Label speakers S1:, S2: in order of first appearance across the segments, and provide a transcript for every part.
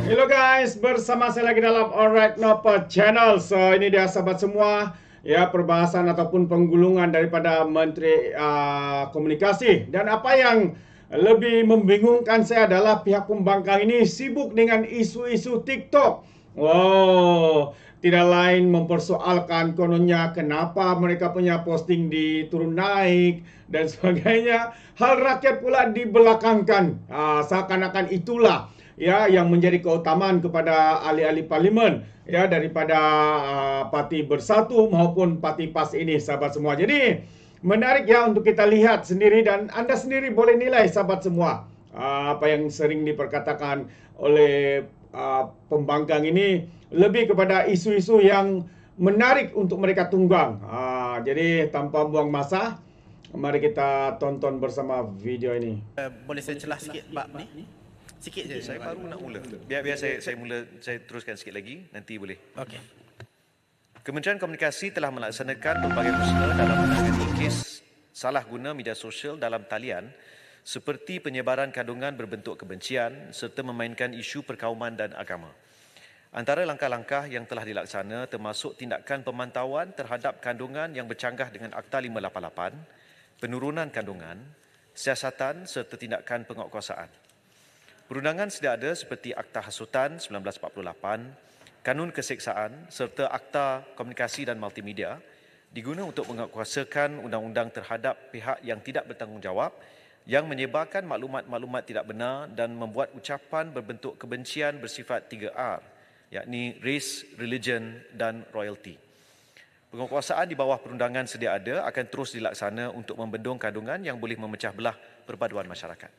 S1: Hello guys, bersama saya lagi dalam Alright Nopa Channel. So ini dia sahabat semua, ya, perbahasan ataupun penggulungan daripada Menteri Komunikasi. Dan apa yang lebih membingungkan saya adalah pihak pembangkang ini sibuk dengan isu-isu TikTok. Wow, tidak lain mempersoalkan kononnya kenapa mereka punya posting diturun naik dan sebagainya. Hal rakyat pula dibelakangkan. Seakan-akan itulah ya yang menjadi keutamaan kepada ahli-ahli parlimen ya daripada Parti Bersatu maupun Parti PAS ini, sahabat semua. Jadi menarik ya untuk kita lihat sendiri dan Anda sendiri boleh nilai, sahabat semua, apa yang sering diperkatakan oleh pembangkang ini lebih kepada isu-isu yang menarik untuk mereka tunggang. Jadi tanpa buang masa, mari kita tonton bersama video ini.
S2: Boleh saya celah sikit bab ni? Sikit je.
S3: Saya baru nak mula. Biar saya teruskan sikit lagi, nanti boleh.
S2: Okey.
S3: Kementerian Komunikasi telah melaksanakan berbagai usaha dalam menangani kes salah guna media sosial dalam talian seperti penyebaran kandungan berbentuk kebencian serta memainkan isu perkauman dan agama. Antara langkah-langkah yang telah dilaksana termasuk tindakan pemantauan terhadap kandungan yang bercanggah dengan Akta 588, penurunan kandungan, siasatan serta tindakan penguatkuasaan. Perundangan sedia ada seperti Akta Hasutan 1948, Kanun Keseksaan serta Akta Komunikasi dan Multimedia diguna untuk menguatkuasakan undang-undang terhadap pihak yang tidak bertanggungjawab yang menyebarkan maklumat-maklumat tidak benar dan membuat ucapan berbentuk kebencian bersifat 3R, yakni race, religion dan royalty. Penguatkuasaan di bawah perundangan sedia ada akan terus dilaksana untuk membendung kandungan yang boleh memecah belah perpaduan masyarakat.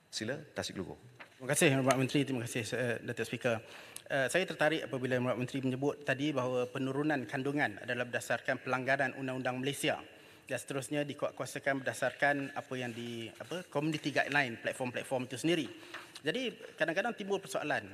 S3: Sila, Tasik Lugu.
S2: Terima kasih Hormat Menteri, terima kasih Datuk Speaker. Saya tertarik apabila Hormat Menteri menyebut tadi bahawa penurunan kandungan adalah berdasarkan pelanggaran Undang-Undang Malaysia dan seterusnya dikuatkuasakan berdasarkan apa yang community guideline platform-platform itu sendiri. Jadi kadang-kadang timbul persoalan,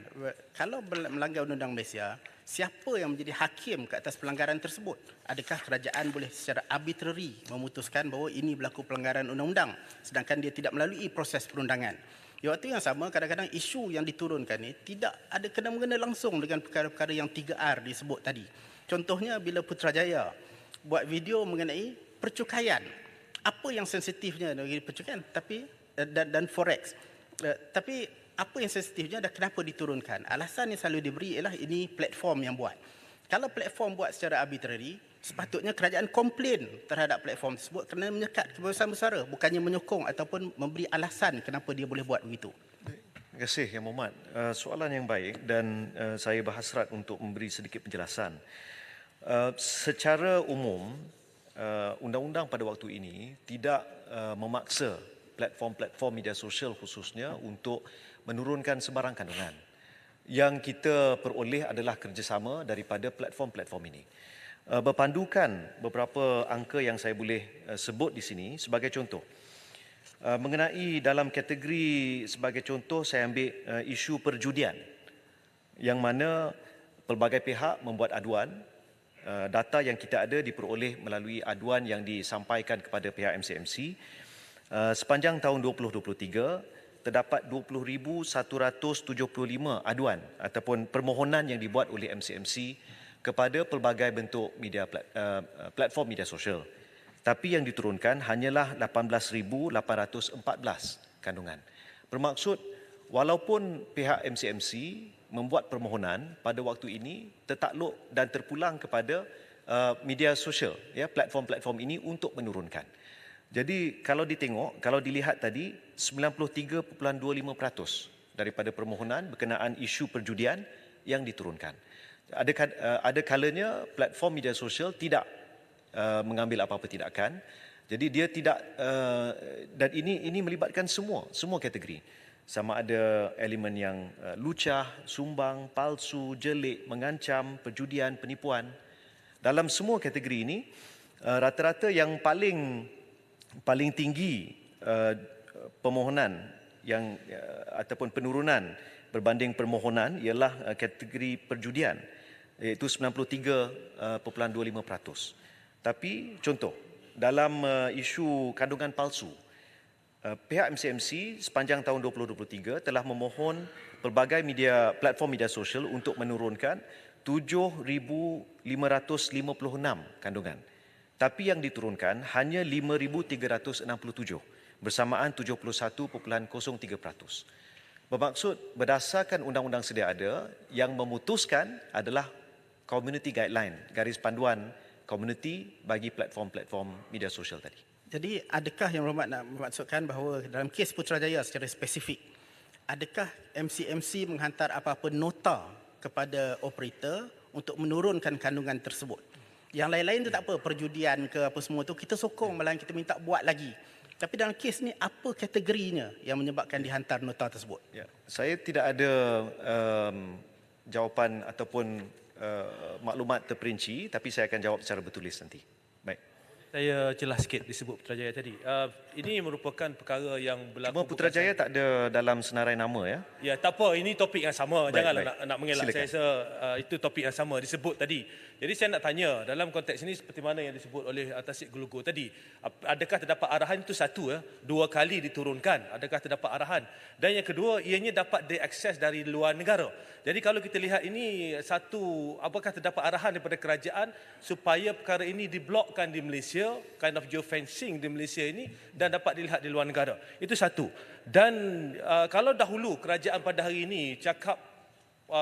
S2: kalau melanggar Undang-Undang Malaysia, siapa yang menjadi hakim ke atas pelanggaran tersebut? Adakah kerajaan boleh secara arbitrary memutuskan bahawa ini berlaku pelanggaran undang-undang sedangkan dia tidak melalui proses perundangan? Di waktu yang sama, kadang-kadang isu yang diturunkan ni tidak ada kena-mengena langsung dengan perkara-perkara yang 3R disebut tadi. Contohnya bila Putrajaya buat video mengenai percukaian. Apa yang sensitifnya dari percukaian dan forex. Tapi apa yang sensitifnya dan kenapa diturunkan? Alasan yang selalu diberi ialah ini platform yang buat. Kalau platform buat secara arbitrary, sepatutnya kerajaan komplain terhadap platform tersebut kerana menyekat kebebasan bersara, bukannya menyokong ataupun memberi alasan kenapa dia boleh buat begitu.
S3: Terima kasih Yang Mohd. Soalan yang baik dan saya berhasrat untuk memberi sedikit penjelasan. Secara umum, undang-undang pada waktu ini tidak memaksa platform-platform media sosial khususnya untuk menurunkan sebarang kandungan. Yang kita peroleh adalah kerjasama daripada platform-platform ini. Berpandukan beberapa angka yang saya boleh sebut di sini sebagai contoh. Mengenai dalam kategori sebagai contoh, saya ambil isu perjudian yang mana pelbagai pihak membuat aduan. Data yang kita ada diperoleh melalui aduan yang disampaikan kepada pihak MCMC. Sepanjang tahun 2023, terdapat 20,175 aduan ataupun permohonan yang dibuat oleh MCMC kepada pelbagai bentuk platform media sosial. Tapi yang diturunkan hanyalah 18,814 kandungan. Bermaksud, walaupun pihak MCMC membuat permohonan pada waktu ini tertakluk dan terpulang kepada media sosial, ya, platform-platform ini untuk menurunkan. Jadi kalau dilihat tadi, 93.25% daripada permohonan berkenaan isu perjudian yang diturunkan. Ada kalanya platform media sosial tidak mengambil apa-apa tindakan. Jadi dia tidak dan ini melibatkan semua kategori. Sama ada elemen yang lucah, sumbang, palsu, jelik, mengancam, perjudian, penipuan. Dalam semua kategori ini, rata-rata yang paling tinggi permohonan yang ataupun penurunan berbanding permohonan ialah kategori perjudian, iaitu 93.25%. Tapi contoh, dalam isu kandungan palsu, Pihak MCMC sepanjang tahun 2023 telah memohon pelbagai platform media sosial untuk menurunkan 7,556 kandungan. Tapi yang diturunkan hanya 5,367 bersamaan 71.03%. Bermaksud berdasarkan undang-undang sedia ada, yang memutuskan adalah community guideline, garis panduan community bagi platform-platform media sosial tadi.
S2: Jadi adakah yang berhormat nak memaksudkan bahawa dalam kes Putrajaya secara spesifik, adakah MCMC menghantar apa-apa nota kepada operator untuk menurunkan kandungan tersebut? Yang lain-lain tu tak apa, perjudian ke apa semua tu kita sokong, malah kita minta buat lagi. Tapi dalam kes ni apa kategorinya yang menyebabkan dihantar nota tersebut?
S3: Ya, saya tidak ada jawapan ataupun maklumat terperinci, tapi saya akan jawab secara bertulis nanti. Baik.
S4: Saya jelas sikit disebut Putrajaya tadi. Ini merupakan perkara yang berlaku.
S3: Cuma Putrajaya tak ada dalam senarai nama ya?
S4: Ya, tak apa. Ini topik yang sama.
S3: Baik,
S4: Janganlah
S3: baik.
S4: nak mengelak.
S3: Silakan.
S4: Saya rasa itu topik yang sama disebut tadi. Jadi saya nak tanya, dalam konteks ini seperti mana yang disebut oleh Tasik Gelugur tadi, adakah terdapat arahan itu satu, 2 kali diturunkan? Adakah terdapat arahan? Dan yang kedua, ianya dapat diakses dari luar negara. Jadi kalau kita lihat ini satu, apakah terdapat arahan daripada kerajaan supaya perkara ini diblokkan di Malaysia, kind of geofencing di Malaysia ini, dan dapat dilihat di luar negara. Itu satu. Dan kalau dahulu kerajaan pada hari ini cakap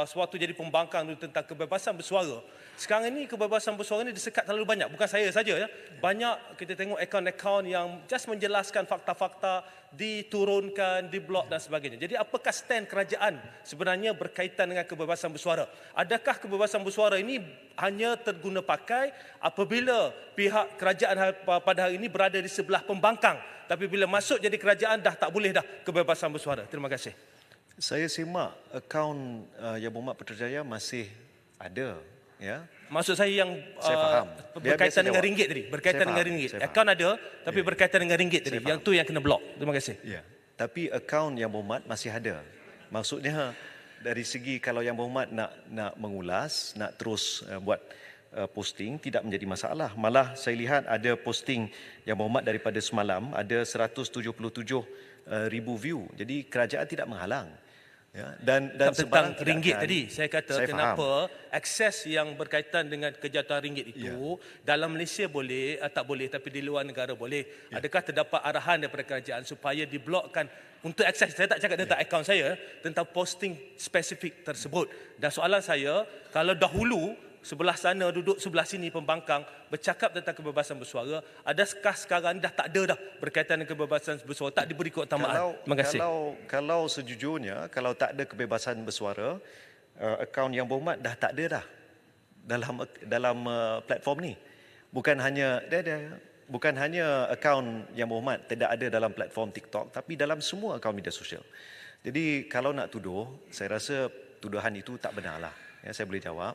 S4: suatu jadi pembangkang tentang kebebasan bersuara, sekarang ini kebebasan bersuara ini disekat terlalu banyak. Bukan saya saja ya. Banyak kita tengok akaun-akaun yang just menjelaskan fakta-fakta diturunkan, diblok dan sebagainya. Jadi apakah stand kerajaan sebenarnya berkaitan dengan kebebasan bersuara? Adakah kebebasan bersuara ini hanya terguna pakai apabila pihak kerajaan pada hari ini berada di sebelah pembangkang, tapi bila masuk jadi kerajaan dah tak boleh dah kebebasan bersuara? Terima kasih.
S3: Saya simak akaun Yang Berhormat Putrajaya masih ada. Ya.
S4: Maksud saya yang
S3: Saya faham.
S4: berkaitan dengan
S3: jawab.
S4: ringgit tadi. Berkaitan
S3: Saya
S4: dengan
S3: faham,
S4: ringgit.
S3: saya faham.
S4: Akaun ada, tapi berkaitan dengan ringgit tadi.
S3: Saya
S4: Yang tu yang kena blok. Terima kasih.
S3: Ya. Tapi akaun Yang Berhormat masih ada. Maksudnya dari segi kalau Yang Berhormat nak mengulas, nak terus buat posting, tidak menjadi masalah. Malah saya lihat ada posting Yang Berhormat daripada semalam ada 177,000 view. Jadi kerajaan tidak menghalang. Ya, dan
S4: Tentang
S3: sebarang
S4: ringgit
S3: tidak akan-
S4: tadi, saya kata
S3: saya
S4: kenapa akses yang berkaitan dengan kejahatan ringgit itu dalam Malaysia boleh, tak boleh, tapi di luar negara boleh. Adakah terdapat arahan daripada kerajaan supaya diblokkan untuk akses? Saya tak cakap tentang akaun saya, tentang posting spesifik tersebut. Dan soalan saya, kalau dahulu sebelah sana duduk sebelah sini pembangkang bercakap tentang kebebasan bersuara, adakah sekarang dah tak ada dah berkaitan dengan kebebasan bersuara, tak diberi keutamaan? Terima kasih.
S3: Kalau sejujurnya, kalau tak ada kebebasan bersuara, akaun Yang Berhormat dah tak ada dah dalam platform ni. Bukan hanya akaun Yang Berhormat tidak ada dalam platform TikTok, tapi dalam semua akaun media sosial. Jadi kalau nak tuduh, saya rasa tuduhan itu tak benar lah. Ya, saya boleh jawab.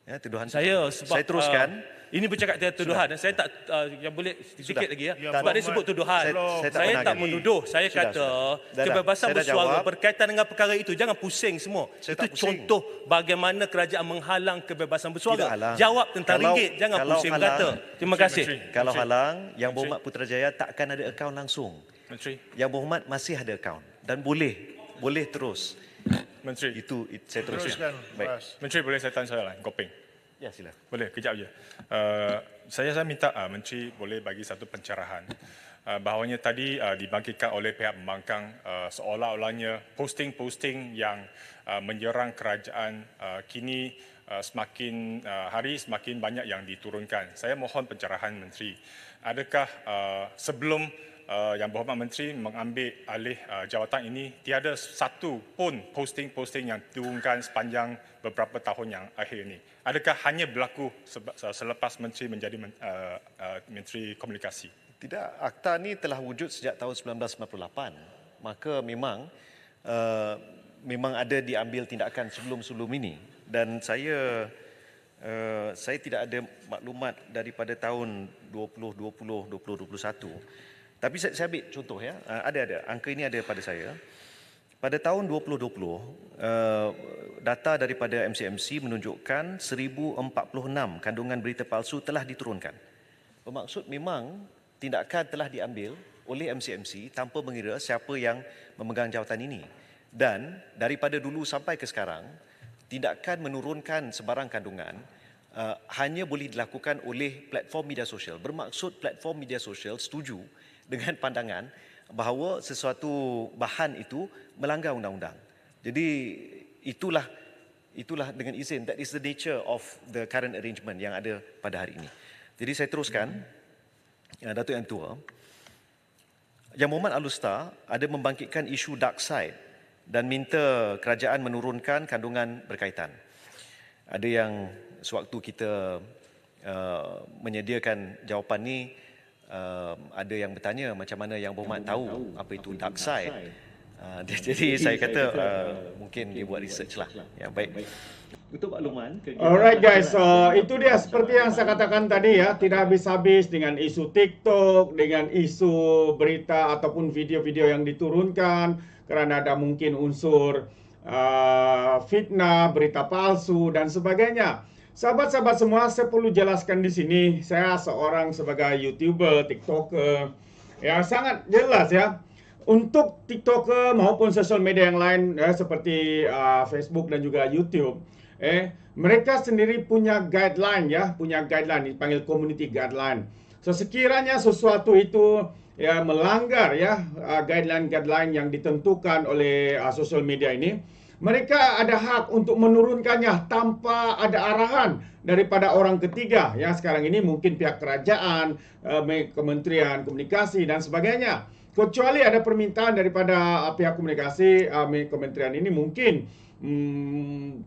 S3: Ya, tuduhan
S4: Saya sebab
S3: saya teruskan.
S4: Ini bercakap tentang tuduhan. Saya tak yang boleh sedikit lagi ya.
S3: Tak
S4: Sebab
S3: ada.
S4: dia sebut tuduhan.
S3: Saya tak
S4: Saya
S3: pernah
S4: tak
S3: lagi.
S4: menuduh. Saya
S3: Sudah,
S4: kata
S3: sudah. Dah.
S4: kebebasan
S3: Saya dah
S4: bersuara
S3: jawab.
S4: berkaitan dengan perkara itu. Jangan pusing semua.
S3: Saya
S4: Itu
S3: tak pusing.
S4: contoh bagaimana kerajaan menghalang kebebasan
S3: Tidak
S4: bersuara.
S3: halang.
S4: Jawab tentang ringgit. Jangan
S3: kalau
S4: pusing
S3: halang-
S4: berkata. Terima kasih.
S3: Kalau halang, Yang Berhormat Putrajaya takkan ada akaun langsung.
S5: Menteri,
S3: Yang Berhormat masih ada akaun dan boleh terus.
S5: Menteri,
S3: Itu saya teruskan. Baik.
S5: Menteri boleh saya tanya soalan? Kopeng.
S3: Ya, silakan.
S5: Boleh, kejap je. Saya minta Menteri boleh bagi satu pencerahan. Bahawanya tadi dibangkitkan oleh pihak pembangkang seolah-olahnya posting-posting yang menyerang kerajaan kini semakin hari semakin banyak yang diturunkan. Saya mohon pencerahan Menteri. Adakah sebelum Yang Berhormat Menteri mengambil alih jawatan ini, tiada satu pun posting-posting yang diturunkan sepanjang beberapa tahun yang akhir ini? Adakah hanya berlaku selepas Menteri menjadi Menteri Komunikasi?
S3: Tidak, akta ni telah wujud sejak tahun 1998. Maka memang ada diambil tindakan sebelum-sebelum ini. Dan saya tidak ada maklumat daripada tahun 2020, 2021. Tapi saya ambil contoh ya. Ada. Angka ini ada pada saya. Pada tahun 2020, data daripada MCMC menunjukkan 1,046 kandungan berita palsu telah diturunkan. Bermaksud memang tindakan telah diambil oleh MCMC tanpa mengira siapa yang memegang jawatan ini. Dan daripada dulu sampai ke sekarang, tindakan menurunkan sebarang kandungan hanya boleh dilakukan oleh platform media sosial. Bermaksud platform media sosial setuju dengan pandangan bahawa sesuatu bahan itu melanggar undang-undang. Jadi itulah dengan izin, that is the nature of the current arrangement yang ada pada hari ini. Jadi saya teruskan, Datuk Yang Tua, Yang Mohamad Alustar ada membangkitkan isu dark side dan minta kerajaan menurunkan kandungan berkaitan. Ada yang sewaktu kita menyediakan jawapan ni, ada yang bertanya macam mana Yang Mohamad tahu apa itu dark side. Jadi saya kata mungkin dia buat research lah. Ya, baik.
S6: Untuk makluman,
S1: Alright guys, so itu dia seperti yang saya katakan tadi ya, tidak habis-habis dengan isu TikTok, dengan isu berita ataupun video-video yang diturunkan kerana ada mungkin unsur fitnah, berita palsu dan sebagainya. Sahabat-sahabat semua, saya perlu jelaskan di sini, saya seorang sebagai YouTuber, TikToker, ya sangat jelas ya. Untuk TikToker maupun sosial media yang lain seperti Facebook dan juga YouTube, mereka sendiri punya guideline ya, punya guideline dipanggil community guideline. So sekiranya sesuatu itu ya melanggar ya guideline-guideline yang ditentukan oleh sosial media ini, mereka ada hak untuk menurunkannya tanpa ada arahan daripada orang ketiga. Ya, sekarang ini mungkin pihak kerajaan, Kementerian Komunikasi dan sebagainya. Kecuali ada permintaan daripada pihak komunikasi, kementerian ini mungkin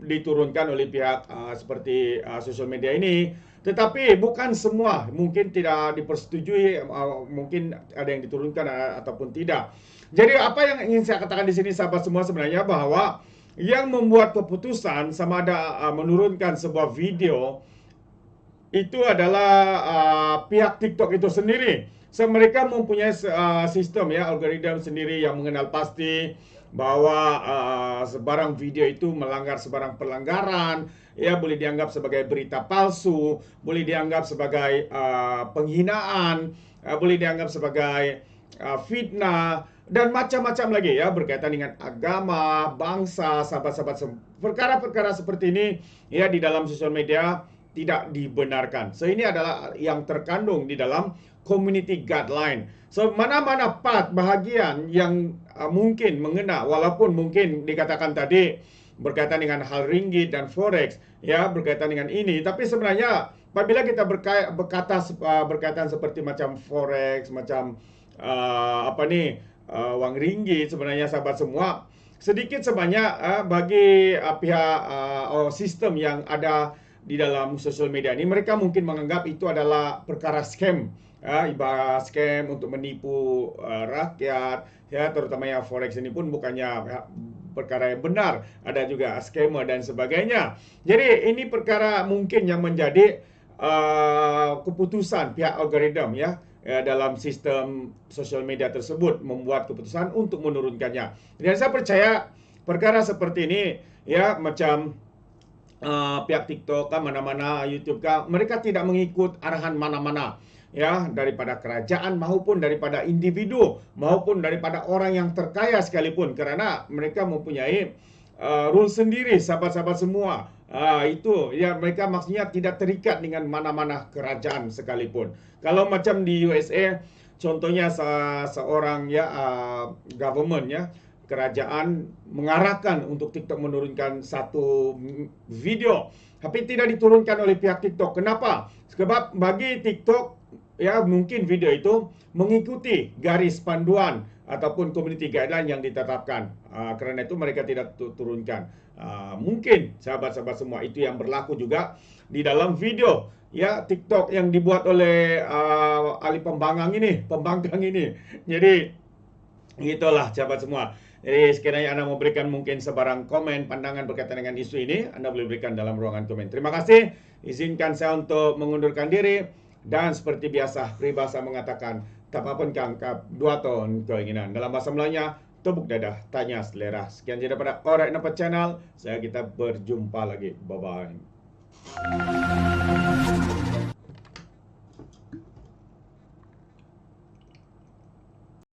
S1: diturunkan oleh pihak seperti sosial media ini. Tetapi bukan semua, mungkin tidak dipersetujui, mungkin ada yang diturunkan ataupun tidak. Jadi apa yang ingin saya katakan di sini sahabat semua sebenarnya bahwa yang membuat keputusan sama ada menurunkan sebuah video itu adalah pihak TikTok itu sendiri. So, mereka mempunyai sistem ya, algoritma sendiri yang mengenal pasti bahwa sebarang video itu melanggar sebarang pelanggaran, ya boleh dianggap sebagai berita palsu, boleh dianggap sebagai penghinaan, boleh dianggap sebagai fitnah dan macam-macam lagi ya berkaitan dengan agama, bangsa, sahabat-sahabat. Perkara-perkara seperti ini ya di dalam sosial media tidak dibenarkan. So ini adalah yang terkandung di dalam community guideline. So mana-mana part bahagian yang mungkin mengena, walaupun mungkin dikatakan tadi berkaitan dengan hal ringgit dan forex, ya berkaitan dengan ini, tapi sebenarnya apabila kita berkaitan seperti macam forex, macam wang ringgit, sebenarnya sahabat semua, sedikit sebanyak bagi pihak sistem yang ada di dalam sosial media ini, mereka mungkin menganggap itu adalah perkara scam. Ibarat scam untuk menipu rakyat ya, terutama yang forex ini pun bukannya perkara yang benar, ada juga scammer dan sebagainya. Jadi ini perkara mungkin yang menjadi keputusan pihak algoritma ya, dalam sistem sosial media tersebut membuat keputusan untuk menurunkannya. Dan saya percaya perkara seperti ini ya, macam pihak TikTok kah, mana-mana YouTube kah, mereka tidak mengikut arahan mana-mana ya, daripada kerajaan maupun daripada individu maupun daripada orang yang terkaya sekalipun, kerana mereka mempunyai rule sendiri sahabat-sahabat semua. Itu ya, mereka maksudnya tidak terikat dengan mana-mana kerajaan sekalipun. Kalau macam di USA contohnya seorang ya government ya, kerajaan mengarahkan untuk TikTok menurunkan satu video, tapi tidak diturunkan oleh pihak TikTok. Kenapa? Sebab bagi TikTok ya, mungkin video itu mengikuti garis panduan ataupun community guideline yang ditetapkan. Kerana itu mereka tidak turunkan. Mungkin sahabat-sahabat semua itu yang berlaku juga di dalam video ya TikTok yang dibuat oleh ahli pembangkang ini. Jadi itulah sahabat semua. Jadi sekiranya Anda memberikan mungkin sebarang komen, pandangan berkaitan dengan isu ini, Anda boleh berikan dalam ruangan komen. Terima kasih. Izinkan saya untuk mengundurkan diri. Dan seperti biasa, peribahasa mengatakan, tak apa-apa kangkap 2 ton keinginan. Dalam bahasa Melayunya, tepuk dadah, tanya selera. Sekian saja daripada Alright Nampak Channel. Kita berjumpa lagi. Bye-bye.